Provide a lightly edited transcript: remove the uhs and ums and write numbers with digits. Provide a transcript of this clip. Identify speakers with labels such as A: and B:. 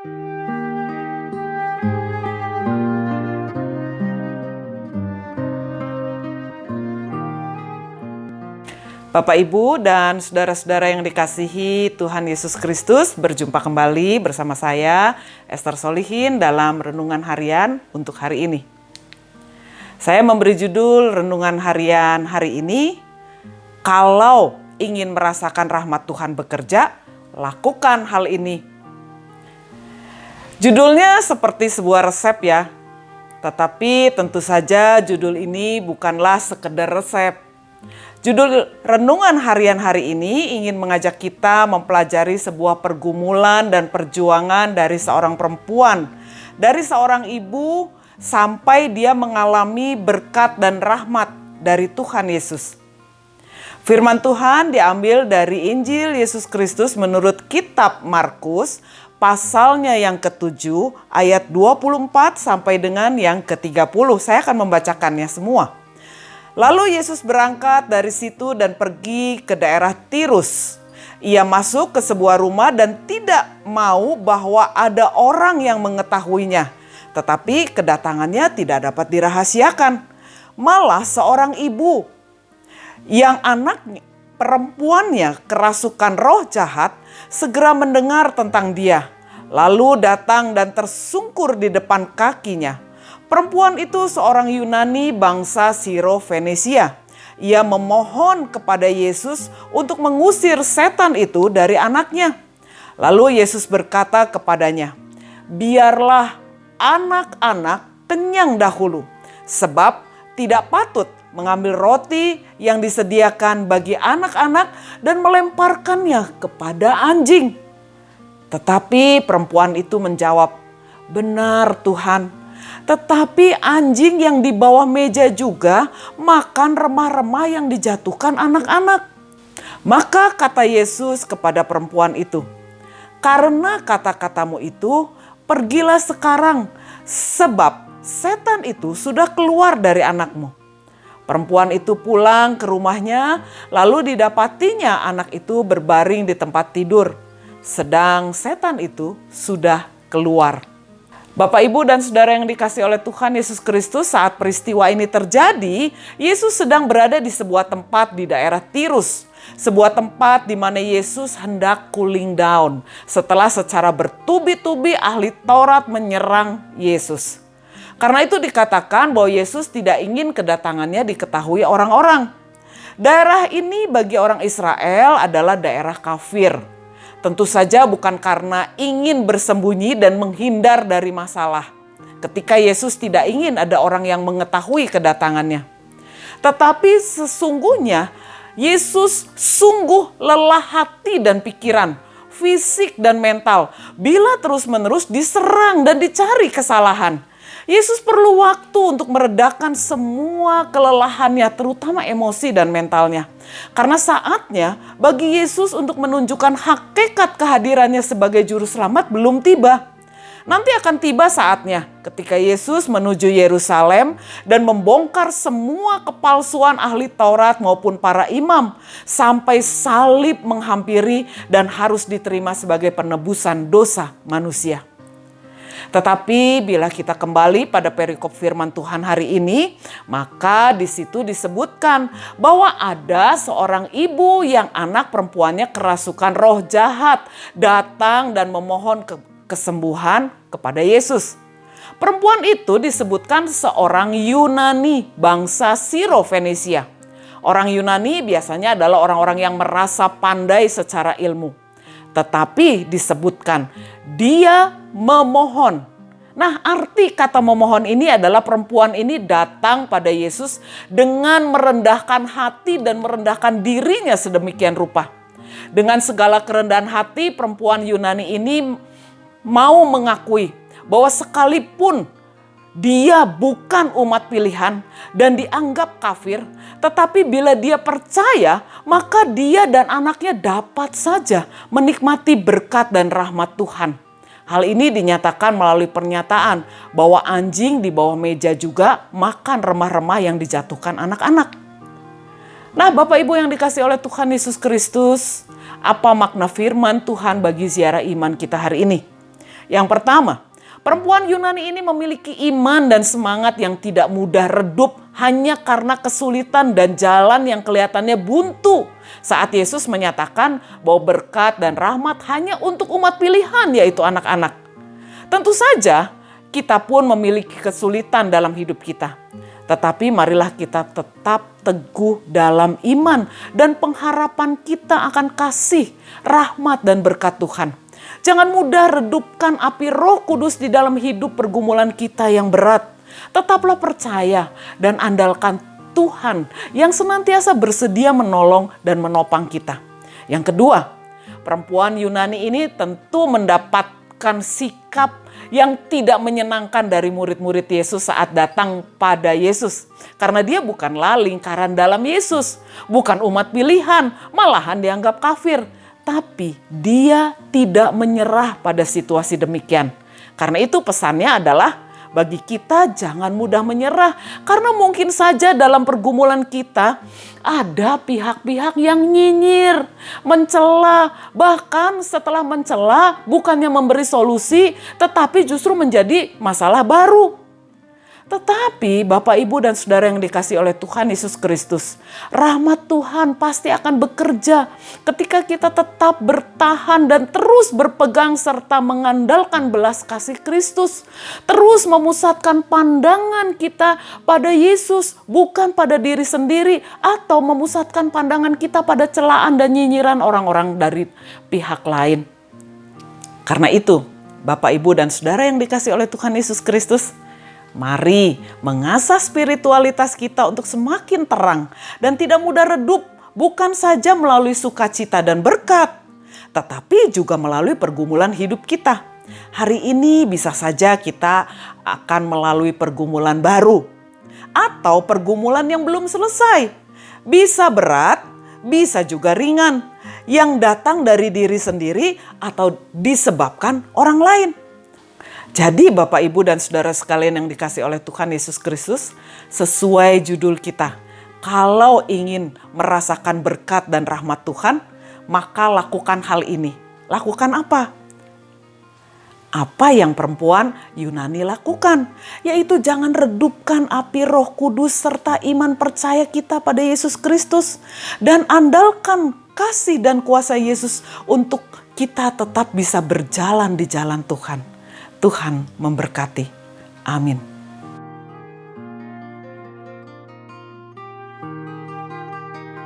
A: Bapak, Ibu, dan saudara-saudara yang dikasihi Tuhan Yesus Kristus, berjumpa kembali bersama saya, Esther Solihin, dalam Renungan Harian untuk hari ini. Saya memberi judul Renungan Harian hari ini, Kalau ingin merasakan rahmat Tuhan bekerja, lakukan hal ini. Judulnya seperti sebuah resep ya, tetapi tentu saja judul ini bukanlah sekedar resep. Judul Renungan Harian hari ini ingin mengajak kita mempelajari sebuah pergumulan dan perjuangan dari seorang perempuan, dari seorang ibu sampai dia mengalami berkat dan rahmat dari Tuhan Yesus. Firman Tuhan diambil dari Injil Yesus Kristus menurut kitab Markus, pasalnya yang ke-7 ayat 24 sampai dengan yang ke-30. Saya akan membacakannya semua. Lalu Yesus berangkat dari situ dan pergi ke daerah Tirus. Ia masuk ke sebuah rumah dan tidak mau bahwa ada orang yang mengetahuinya. Tetapi kedatangannya tidak dapat dirahasiakan. Malah seorang ibu yang anak perempuannya kerasukan roh jahat segera mendengar tentang dia. Lalu datang dan tersungkur di depan kakinya. Perempuan itu seorang Yunani bangsa Siro-Fenisia. Ia memohon kepada Yesus untuk mengusir setan itu dari anaknya. Lalu Yesus berkata kepadanya, "Biarlah anak-anak kenyang dahulu, sebab tidak patut mengambil roti yang disediakan bagi anak-anak dan melemparkannya kepada anjing." Tetapi perempuan itu menjawab, "Benar Tuhan, tetapi anjing yang di bawah meja juga makan remah-remah yang dijatuhkan anak-anak." Maka kata Yesus kepada perempuan itu, "Karena kata-katamu itu, pergilah sekarang, sebab setan itu sudah keluar dari anakmu." Perempuan itu pulang ke rumahnya, lalu didapatinya anak itu berbaring di tempat tidur, sedang setan itu sudah keluar. Bapak, Ibu, dan saudara yang dikasihi oleh Tuhan Yesus Kristus, saat peristiwa ini terjadi, Yesus sedang berada di sebuah tempat di daerah Tirus. Sebuah tempat di mana Yesus hendak cooling down setelah secara bertubi-tubi ahli Taurat menyerang Yesus. Karena itu dikatakan bahwa Yesus tidak ingin kedatangannya diketahui orang-orang. Daerah ini bagi orang Israel adalah daerah kafir. Tentu saja bukan karena ingin bersembunyi dan menghindar dari masalah. Ketika Yesus tidak ingin ada orang yang mengetahui kedatangannya. Tetapi sesungguhnya Yesus sungguh lelah hati dan pikiran, fisik dan mental, bila terus-menerus diserang dan dicari kesalahan. Yesus perlu waktu untuk meredakan semua kelelahannya, terutama emosi dan mentalnya. Karena saatnya bagi Yesus untuk menunjukkan hakikat kehadirannya sebagai juru selamat belum tiba. Nanti akan tiba saatnya ketika Yesus menuju Yerusalem dan membongkar semua kepalsuan ahli Taurat maupun para imam, sampai salib menghampiri dan harus diterima sebagai penebusan dosa manusia. Tetapi bila kita kembali pada perikop firman Tuhan hari ini, maka di situ disebutkan bahwa ada seorang ibu yang anak perempuannya kerasukan roh jahat datang dan memohon kesembuhan kepada Yesus. Perempuan itu disebutkan seorang Yunani bangsa Siro-Fenisia. Orang Yunani biasanya adalah orang-orang yang merasa pandai secara ilmu. Tetapi disebutkan dia memohon. Nah, arti kata memohon ini adalah perempuan ini datang pada Yesus dengan merendahkan hati dan merendahkan dirinya sedemikian rupa. Dengan segala kerendahan hati, perempuan Yunani ini mau mengakui bahwa sekalipun dia bukan umat pilihan dan dianggap kafir, tetapi bila dia percaya, maka dia dan anaknya dapat saja menikmati berkat dan rahmat Tuhan. Hal ini dinyatakan melalui pernyataan bahwa anjing di bawah meja juga makan remah-remah yang dijatuhkan anak-anak. Nah, Bapak Ibu yang dikasihi oleh Tuhan Yesus Kristus, apa makna firman Tuhan bagi ziarah iman kita hari ini? Yang pertama, perempuan Yunani ini memiliki iman dan semangat yang tidak mudah redup hanya karena kesulitan dan jalan yang kelihatannya buntu. Saat Yesus menyatakan bahwa berkat dan rahmat hanya untuk umat pilihan, yaitu anak-anak. Tentu saja kita pun memiliki kesulitan dalam hidup kita. Tetapi marilah kita tetap teguh dalam iman dan pengharapan kita akan kasih, rahmat dan berkat Tuhan. Jangan mudah redupkan api Roh Kudus di dalam hidup pergumulan kita yang berat. Tetaplah percaya dan andalkan Tuhan yang senantiasa bersedia menolong dan menopang kita. Yang kedua, perempuan Yunani ini tentu mendapatkan sikap yang tidak menyenangkan dari murid-murid Yesus saat datang pada Yesus. Karena dia bukanlah lingkaran dalam Yesus, bukan umat pilihan, malahan dianggap kafir. Tapi dia tidak menyerah pada situasi demikian. Karena itu pesannya adalah bagi kita jangan mudah menyerah. Karena mungkin saja dalam pergumulan kita ada pihak-pihak yang nyinyir, mencela. Bahkan setelah mencela bukannya memberi solusi tetapi justru menjadi masalah baru. Tetapi Bapak, Ibu, dan Saudara yang dikasihi oleh Tuhan Yesus Kristus, rahmat Tuhan pasti akan bekerja ketika kita tetap bertahan dan terus berpegang serta mengandalkan belas kasih Kristus. Terus memusatkan pandangan kita pada Yesus, bukan pada diri sendiri, atau memusatkan pandangan kita pada celaan dan nyinyiran orang-orang dari pihak lain. Karena itu, Bapak, Ibu, dan Saudara yang dikasihi oleh Tuhan Yesus Kristus, mari mengasah spiritualitas kita untuk semakin terang dan tidak mudah redup, bukan saja melalui sukacita dan berkat, tetapi juga melalui pergumulan hidup kita. Hari ini bisa saja kita akan melalui pergumulan baru atau pergumulan yang belum selesai. Bisa berat, bisa juga ringan, yang datang dari diri sendiri atau disebabkan orang lain. Jadi Bapak, Ibu, dan Saudara sekalian yang dikasihi oleh Tuhan Yesus Kristus, sesuai judul kita, kalau ingin merasakan berkat dan rahmat Tuhan, maka lakukan hal ini. Lakukan apa? Apa yang perempuan Yunani lakukan, yaitu jangan redupkan api Roh Kudus serta iman percaya kita pada Yesus Kristus, dan andalkan kasih dan kuasa Yesus untuk kita tetap bisa berjalan di jalan Tuhan. Tuhan memberkati. Amin.